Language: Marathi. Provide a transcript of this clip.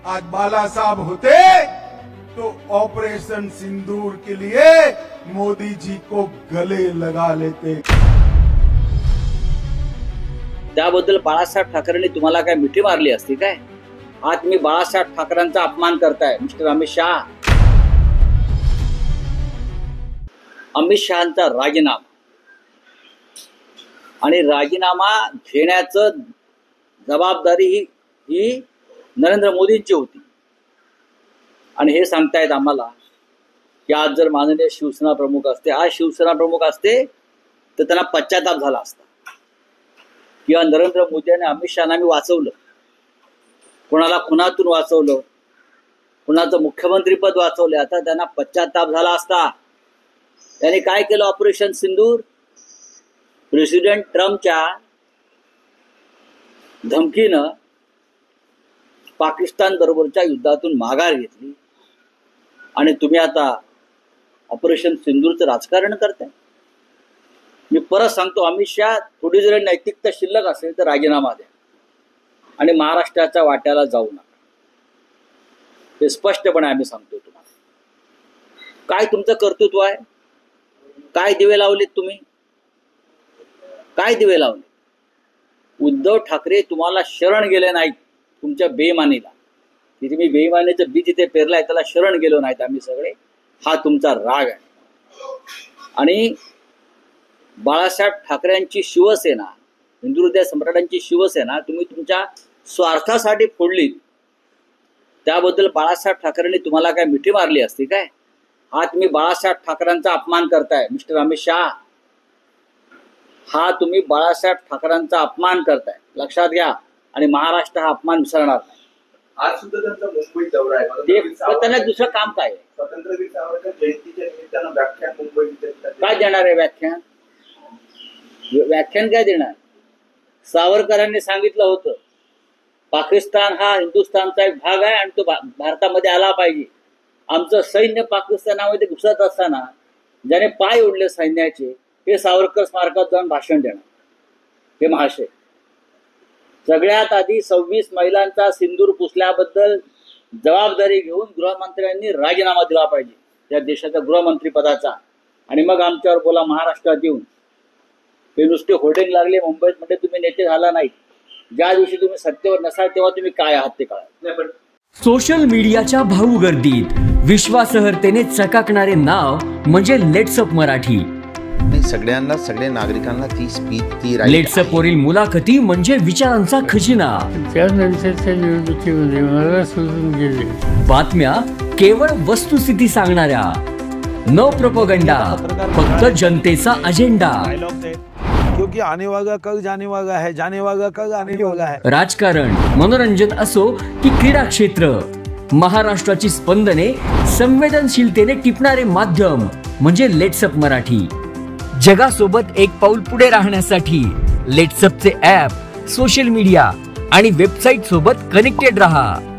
आज बाला साहब होते तो ऑपरेशन सिंदूर के लिए मोदी जी को गले लगा लेते। त्याबद्दल बाळासाहेब ठाकरेंनी तुम्हाला काय मिठी मारली असती काय? आज तुम्ही बाळासाहेब ठाकरेंचा अपमान करताय मिस्टर अमित शहा। अमित शहांचा राजीनामा आणि राजीनामा घेण्याचं जबाबदारी ही नरेंद्र मोदींची होती आणि हे सांगतायत आम्हाला की आज जर माननीय शिवसेना प्रमुख असते, आज शिवसेना प्रमुख असते तर त्यांना पश्चाताप झाला असता किंवा नरेंद्र मोदी आणि अमित शहाना मी वाचवलं, कोणाला खुनातून वाचवलं, कुणाचं मुख्यमंत्रीपद वाचवलं, आता त्यांना पश्चाताप झाला असता। त्यांनी काय केलं? ऑपरेशन सिंदूर प्रेसिडेंट ट्रम्पच्या धमकीनं पाकिस्तान बरोबरच्या युद्धातून माघार घेतली आणि तुम्ही आता ऑपरेशन सिंदूरचं राजकारण करताय। मी परत सांगतो, अमित शहा थोडी जरी नैतिकता शिल्लक असेल तर राजीनामा द्या आणि महाराष्ट्राच्या वाट्याला जाऊ नका। हे स्पष्टपणे आम्ही सांगतो तुम्हाला। काय तुमचं कर्तृत्व आहे? काय दिवे लावलेत तुम्ही? काय दिवे लावले? उद्धव ठाकरे तुम्हाला शरण गेले नाहीत तुमच्या बेईमानीला, की तुम्ही बेईमानीचं बीज इथे पेरलाय त्याला शरण गेलो नाहीत आम्ही सगळे। हा तुमचा राग आहे आणि बाळासाहेब ठाकरेंची शिवसेना, हिंदू हृदय सम्राटांची शिवसेना तुम्ही तुमच्या स्वार्थासाठी फोडलीत। त्याबद्दल बाळासाहेब ठाकरेंनी तुम्हाला काय मिठी मारली असती काय? हा तुम्ही बाळासाहेब ठाकरेंचा अपमान करताय मिस्टर अमित शहा। हा तुम्ही बाळासाहेब ठाकरेंचा अपमान करताय, लक्षात घ्या आणि महाराष्ट्र हा अपमान विसरणार नाही। आज सुद्धा त्यांचा मुंबईत दौरा आहे, त्यांना दुसरं काम काय आहे? स्वातंत्र्यवीर सावरकर जयंतीच्या निमित्तानं व्याख्यान मुंबईत काय देणार आहे? व्याख्यान काय देणार? सावरकरांनी सांगितलं होतं पाकिस्तान हा हिंदुस्थानचा एक भाग आहे आणि तो भारतामध्ये आला पाहिजे। आमचं सैन्य पाकिस्तानामध्ये घुसत असताना ज्याने पाय ओढले सैन्याचे हे सावरकर स्मारकात जाऊन भाषण देणार। हे महाशय, सगळ्यात आधी 26 महिलांचा सिंदूर पुसल्याबद्दल जबाबदारी घेऊन गृहमंत्र्यांनी राजीनामा दिला पाहिजे या देशाच्या गृहमंत्री पदाचा आणि मग आमच्यावर बोला महाराष्ट्रात येऊन। हे नुसते होर्डिंग लागले मुंबईत म्हणजे तुम्ही नेते झाला नाही। ज्या दिवशी तुम्ही सत्तेवर नसाल तेव्हा तुम्ही काय आहात ते कळा। सोशल मीडियाच्या भाऊ गर्दीत विश्वासार्हतेने चकाकणारे नाव म्हणजे लेट्सअप मराठी। सगळ्यांना, सगळ्या नागरिकांना ती स्पीच, ती लेट्सअप वरील मुलाखती म्हणजे विचारांचा खजिना। त्यानंतरच्या निवडणुकीमध्ये मला सोडून गेले। बातम्या केवळ वस्तुस्थिती सांगणाऱ्या, न प्रोपगंडा, फक्त जनतेचा अजेंडा। क्योंकि आने वाला कल जाने वाला है, जाने वाला कल आने वाला है। राजकारण, मनोरंजन असो की क्रीडा क्षेत्र, महाराष्ट्राची स्पंदने संवेदनशीलतेने टिपणारे माध्यम म्हणजे लेट्सअप मराठी। जगासोबत एक पाऊल पुढे राहण्यासाठी लेट्सअपचे ॲप, सोशल मीडिया आणि वेबसाईट सोबत कनेक्टेड रहा।